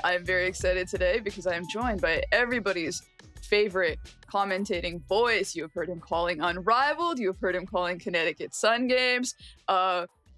I am very excited today because I am joined by everybody's favorite commentating voice. You have heard him calling Unrivaled. You have heard him calling Connecticut Sun games,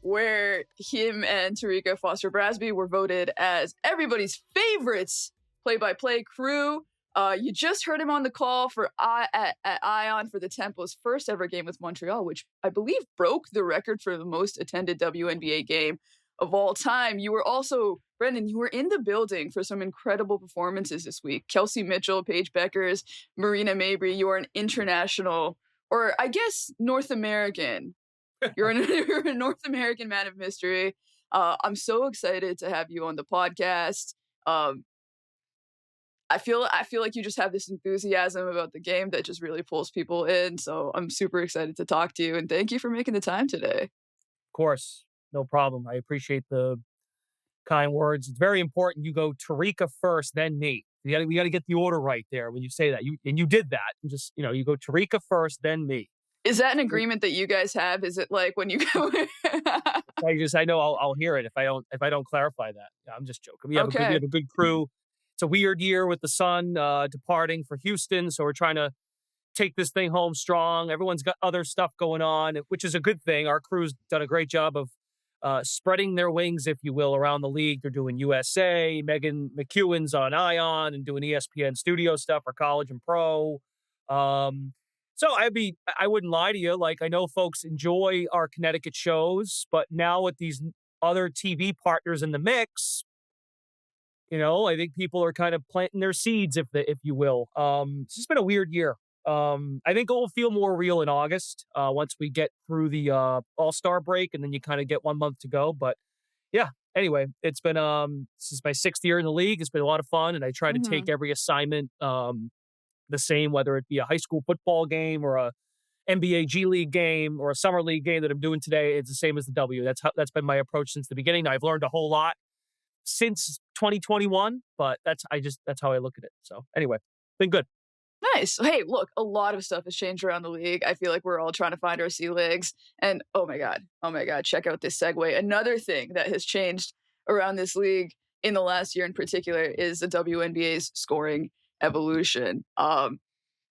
where him and Tarika Foster-Brasby were voted as everybody's favorites play-by-play crew. You just heard him on the call for at Ion for the Temple's first ever game with Montreal, which I believe broke the record for the most attended WNBA game of all time. You were also, Brendan, you were in the building for some incredible performances this week. Kelsey Mitchell, Paige Beckers, Marina Mabrey. You are an international, or I guess North American. You're a North American man of mystery. I'm so excited to have you on the podcast. I feel like you just have this enthusiasm about the game that just really pulls people in. So I'm super excited to talk to you, and thank you for making the time today. Of course, no problem. I appreciate the kind words. It's very important you go Tarika first, then me. We got to get the order right there when you say that. You did that. Just you go Tarika first, then me. Is that an agreement that you guys have? Is it like when you go? I know I'll hear it if I don't clarify that. Yeah, I'm just joking. We have a good crew. It's a weird year with the Sun departing for Houston, so we're trying to take this thing home strong. Everyone's got other stuff going on, which is a good thing. Our crew's done a great job of spreading their wings, if you will, around the league. They're doing USA. Megan McEwen's on Ion and doing ESPN studio stuff for college and pro. So I wouldn't lie to you. Like, I know folks enjoy our Connecticut shows, but now with these other TV partners in the mix, I think people are kind of planting their seeds, if you will. It's just been a weird year. I think it will feel more real in August once we get through the All-Star break, and then you kind of get 1 month to go. But yeah, anyway, it's been this is my 6th year in the league. It's been a lot of fun, and I try to take every assignment the same, whether it be a high school football game or a NBA G League game or a summer league game that I'm doing today. It's the same as the W. That's been my approach since the beginning. Now, I've learned a whole lot since 2021, but that's how I look at it. So anyway, been good. Nice. Hey, look, a lot of stuff has changed around the league. I feel like we're all trying to find our sea legs. And oh my God, check out this segue. Another thing that has changed around this league in the last year in particular is the WNBA's scoring evolution. I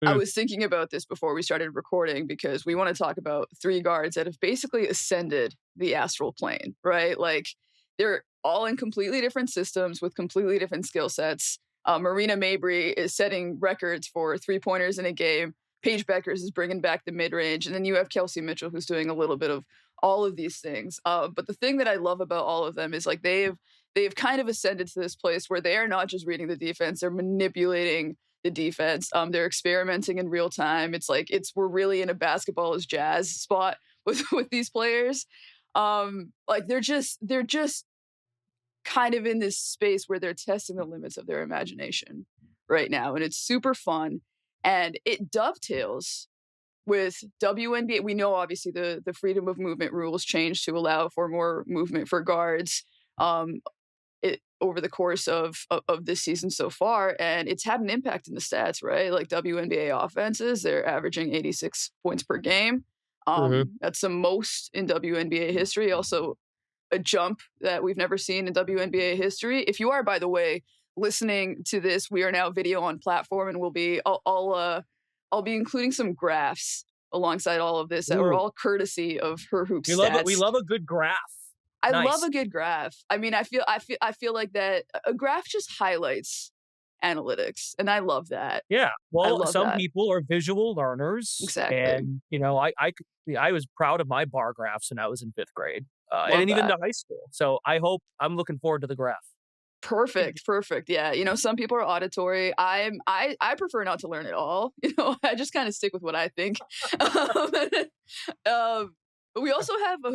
was thinking about this before we started recording because we want to talk about 3 guards that have basically ascended the astral plane, right? Like, they're all in completely different systems with completely different skill sets. Marina Mabrey is setting records for 3-pointers in a game. Paige Beckers is bringing back the mid-range. And then you have Kelsey Mitchell, who's doing a little bit of all of these things. But the thing that I love about all of them is like they've kind of ascended to this place where they are not just reading the defense, they're manipulating the defense. They're experimenting in real time. It's like we're really in a basketball is jazz spot with these players. Like they're just kind of in this space where they're testing the limits of their imagination right now. And it's super fun. And it dovetails with WNBA. We know, obviously, the freedom of movement rules changed to allow for more movement for guards over the course of this season so far. And it's had an impact in the stats, right? Like WNBA offenses, they're averaging 86 points per game. That's the most in WNBA history. Also, a jump that we've never seen in WNBA history. If you are, by the way, listening to this, we are now video on platform, and I'll be including some graphs alongside all of this that were all courtesy of Her Hoop Stats. We love a good graph. I love a good graph. I mean, I feel like that a graph just highlights analytics, and I love that. Yeah, well, some people are visual learners, exactly. And I was proud of my bar graphs when I was in 5th grade. And even to high school. So I'm looking forward to the graph. Perfect. Yeah. Some people are auditory. I prefer not to learn at all. I just kind of stick with what I think. But we also have a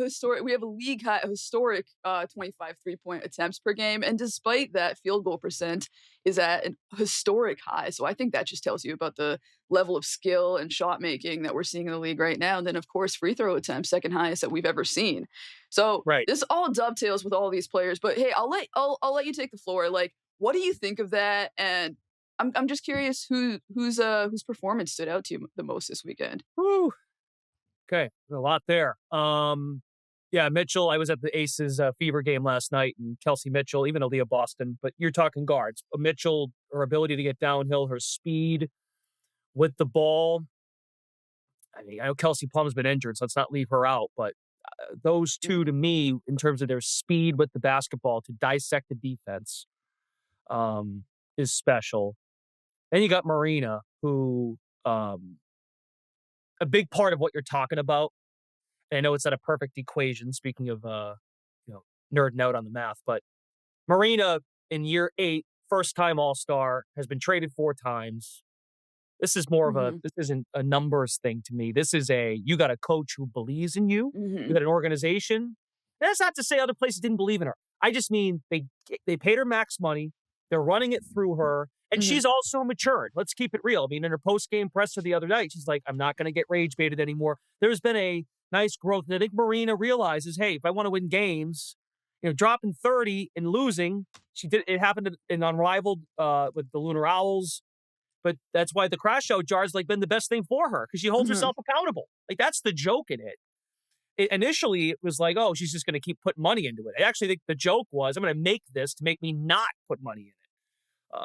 league high, historic 25 3-point attempts per game. And despite that, field goal percent is at a historic high. So I think that just tells you about the level of skill and shot making that we're seeing in the league right now. And then, of course, free throw attempts, second highest that we've ever seen. So This all dovetails with all these players. But hey, I'll let you take the floor. Like, what do you think of that? And I'm just curious whose performance stood out to you the most this weekend. Woo. Okay, a lot there. Yeah, Mitchell, I was at the Aces Fever game last night, and Kelsey Mitchell, even Aaliyah Boston, but you're talking guards. Mitchell, her ability to get downhill, her speed with the ball. I mean, I know Kelsey Plum's been injured, so let's not leave her out, but those two to me, in terms of their speed with the basketball to dissect the defense, is special. Then you got Marina, who a big part of what you're talking about. And I know it's not a perfect equation. Speaking of nerding out on the math, but Marina in year 8, first time All-Star, has been traded 4 times. This is more of this isn't a numbers thing to me. This is you got a coach who believes in you. You got an organization. That's not to say other places didn't believe in her. I just mean they paid her max money. They're running it through her. And she's also matured. Let's keep it real. I mean, in her post-game presser the other night, she's like, I'm not going to get rage baited anymore. There's been a nice growth. And I think Marina realizes, hey, if I want to win games, dropping 30 and losing, it happened in Unrivaled with the Lunar Owls. But that's why the crash out jar's like been the best thing for her, because she holds herself accountable. Like, that's the joke in it. Initially, it was like, oh, she's just going to keep putting money into it. I actually think the joke was, I'm going to make this to make me not put money in it.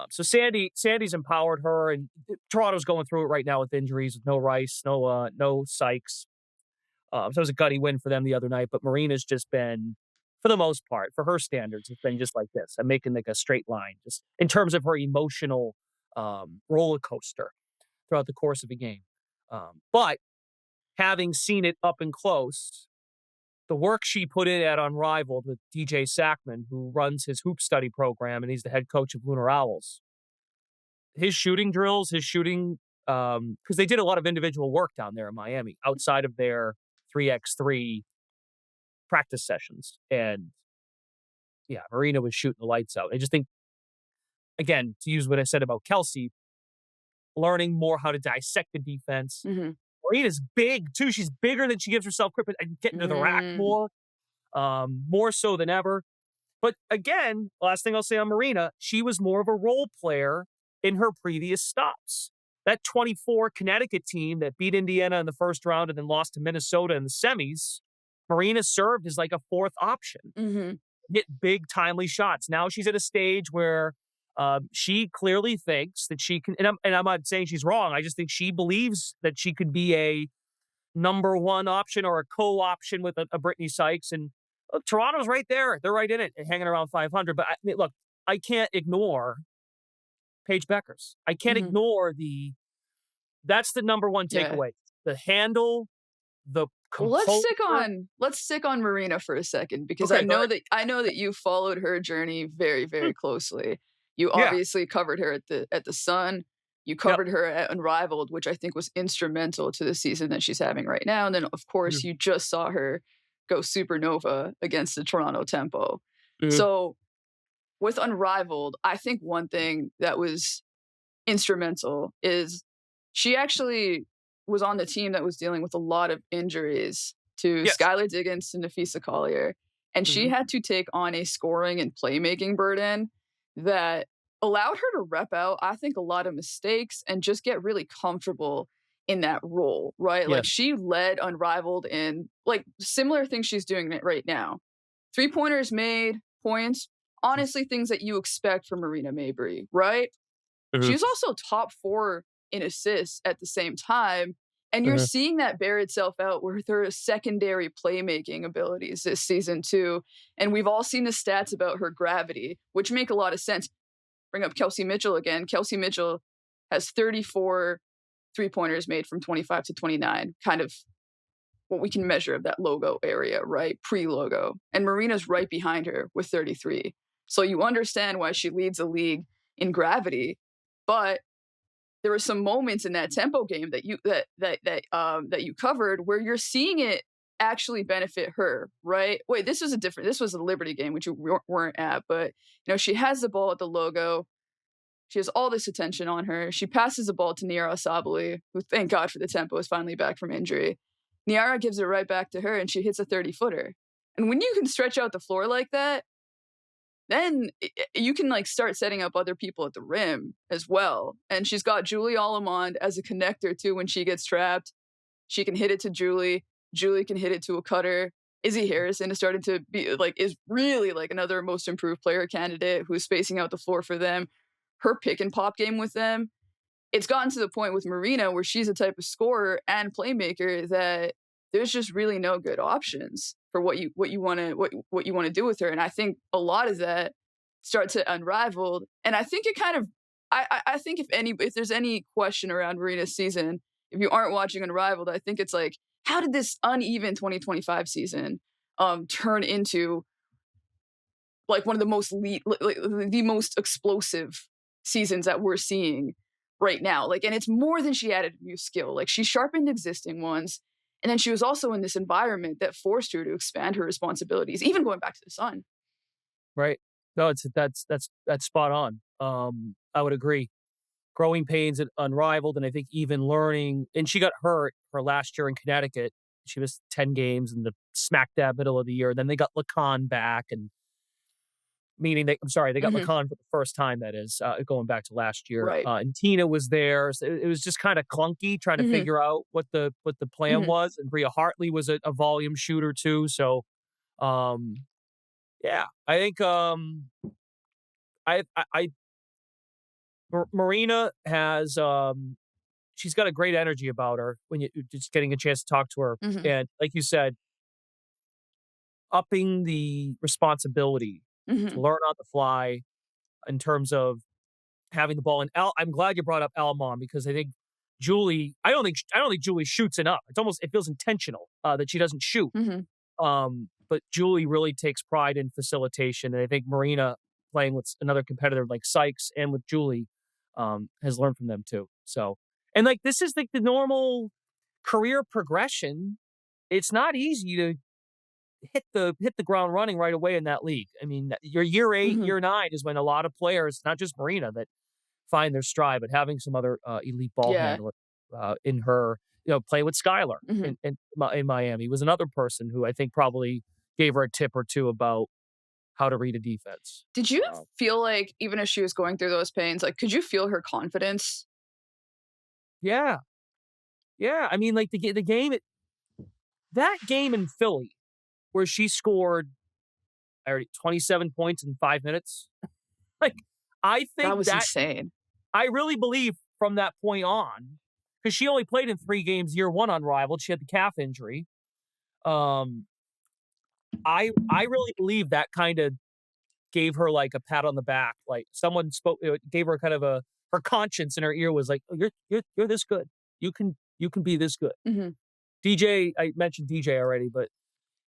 So Sandy's empowered her, and Toronto's going through it right now with injuries, with no Rice, no Sykes. So it was a gutty win for them the other night, but Marina's just been, for the most part, for her standards, it's been just like this. I'm making like a straight line, just in terms of her emotional roller coaster throughout the course of a game. But having seen it up and close, the work she put in at Unrivaled with DJ Sackman, who runs his hoop study program, and he's the head coach of Lunar Owls. His shooting drills, because they did a lot of individual work down there in Miami outside of their 3x3 practice sessions. And yeah, Marina was shooting the lights out. I just think, again, to use what I said about Kelsey, learning more how to dissect the defense. Marina's big, too. She's bigger than she gives herself credit, and getting to the rack more so than ever. But again, last thing I'll say on Marina, she was more of a role player in her previous stops. That 24 Connecticut team that beat Indiana in the first round and then lost to Minnesota in the semis, Marina served as like a 4th option. Hit big, timely shots. Now she's at a stage where she clearly thinks that she can, and I'm not saying she's wrong. I just think she believes that she could be a number 1 option or a co-option with a Brittany Sykes. And look, Toronto's right there. They're right in it, hanging around 500. But look, I can't ignore Paige Beckers. I can't ignore that's the number 1 takeaway. The handle, the composure. Let's stick on Marina for a second, because I know that you followed her journey very, very closely. You obviously covered her at the Sun. You covered her at Unrivaled, which I think was instrumental to the season that she's having right now. And then, of course, you just saw her go supernova against the Toronto Tempo. So with Unrivaled, I think one thing that was instrumental is she actually was on the team that was dealing with a lot of injuries to Skylar Diggins and Nafisa Collier. And she had to take on a scoring and playmaking burden that allowed her to rep out, I think, a lot of mistakes and just get really comfortable in that role, right? Like, she led Unrivaled in like similar things she's doing right now. 3-pointers made, points, honestly, things that you expect from Marina Mabrey, right? She was also top 4 in assists at the same time. And you're seeing that bear itself out with her secondary playmaking abilities this season too. And we've all seen the stats about her gravity, which make a lot of sense. Bring up Kelsey Mitchell again. Kelsey Mitchell has 34 3-pointers made from 25 to 29, kind of what we can measure of that logo area, right? Pre-logo. And Marina's right behind her with 33. So you understand why she leads the league in gravity. But there were some moments in that tempo game that you covered where you're seeing it actually benefit her, right? Wait, this was the Liberty game, which you weren't at, but she has the ball at the logo. She has all this attention on her. She passes the ball to Niara Sabali, who, thank God for the tempo, is finally back from injury. Niara gives it right back to her, and she hits a 30-footer. And when you can stretch out the floor like that, then you can start setting up other people at the rim as well. And she's got Julie Allemond as a connector too. When she gets trapped, she can hit it to Julie. Julie can hit it to a cutter. Izzy Harrison is starting to be like, is really like another most improved player candidate who's spacing out the floor for them. Her pick and pop game with them, it's gotten to the point with Marina where she's a type of scorer and playmaker that there's just really no good options for what you want to what you want to do with her. And I think a lot of that starts to unravel. And I think it kind of I think if there's any question around Marina's season, if you aren't watching Unrivaled, I think it's like, how did this uneven 2025 season turn into like one of the most the most explosive seasons that we're seeing right now? Like, and it's more than she added a new skill. Like, she sharpened existing ones, and then she was also in this environment that forced her to expand her responsibilities, even going back to the Sun. Right. No, that's spot on. I would agree. Growing pains at Unrivaled, and I think even learning, and she got hurt her last year in Connecticut. She missed 10 games in the smack dab middle of the year. Then they got Lacan back, and they got Lacan for the first time, that is, going back to last year. Right. And Tina was there. So it was just kind of clunky trying to figure out what the plan was. And Bria Hartley was a volume shooter too. So, yeah, I think Marina has she's got a great energy about her when you're just getting a chance to talk to her. And like you said, upping the responsibility to learn on the fly in terms of having the ball. And I'm glad you brought up Almond, because I think Julie, I don't think Julie shoots enough. It feels intentional that she doesn't shoot. But Julie really takes pride in facilitation. And I think Marina, playing with another competitor like Sykes and with Julie, has learned from them too. So, and like, this is like the normal career progression. It's not easy to hit the ground running right away in that league. I mean, your year 8, year 9 is when a lot of players, not just Marina, that find their stride, but having some other elite ball handler in her, playing with Skylar in Miami was another person who I think probably gave her a tip or two about how to read a defense. Did you feel like, even as she was going through those pains, like, could you feel her confidence? Yeah. Yeah. I mean, like that game in Philly where she scored 27 points in 5 minutes. Like, I think that was insane. I really believe from that point on, because she only played in 3 games year 1 Unrivaled. She had the calf injury. I really believe that kind of gave her like a pat on the back. Like, someone gave her kind of her conscience in her ear was like, oh, you're this good. You can be this good. DJ, I mentioned DJ already, but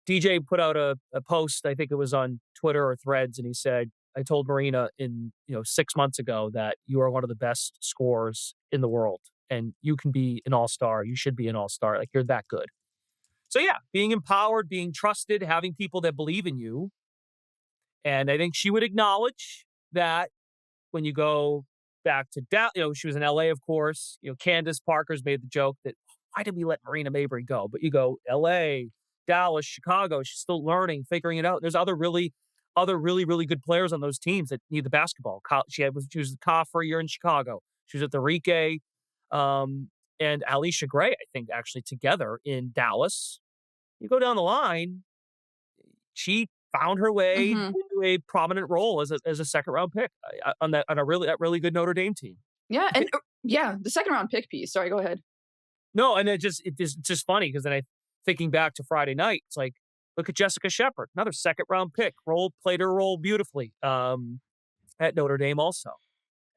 DJ put out a post, I think it was on Twitter or Threads, and he said, I told Marina 6 months ago that you are one of the best scorers in the world, and you can be an all-star. You should be an all-star. Like, you're that good. So yeah, being empowered, being trusted, having people that believe in you. And I think she would acknowledge that when you go back to Dallas, she was in LA, of course. Candace Parker's made the joke that, why did we let Marina Mabrey go? But you go LA, Dallas, Chicago, she's still learning, figuring it out. There's other really, really good players on those teams that need the basketball. She was the COF for a year in Chicago. She was at the Rike, and Alicia Gray, I think, actually together in Dallas. You go down the line, she found her way into a prominent role as a second round pick on a really good Notre Dame team. Yeah, and the second round pick piece. Sorry, go ahead. No, and it's just funny because then thinking back to Friday night, it's like, look at Jessica Shepard, another second round pick, played her role beautifully at Notre Dame also.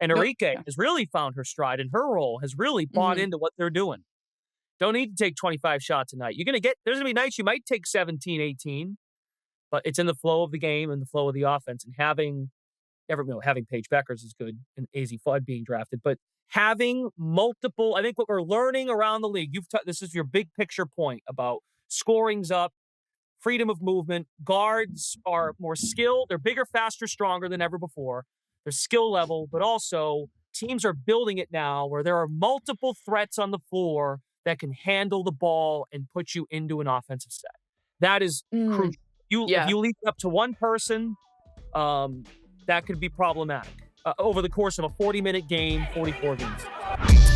And Enrique has really found her stride, and her role has really bought into what they're doing. Don't need to take 25 shots a night. There's going to be nights you might take 17, 18, but it's in the flow of the game and the flow of the offense. And having Paige Beckers is good, and AZ Fudd being drafted, but having multiple, I think what we're learning around the league, this is your big picture point about scoring's up, freedom of movement, guards are more skilled, they're bigger, faster, stronger than ever before. Their skill level, but also teams are building it now where there are multiple threats on the floor that can handle the ball and put you into an offensive set. That is crucial. If you leave it up to one person, that could be problematic over the course of a 40-minute game, 44 games.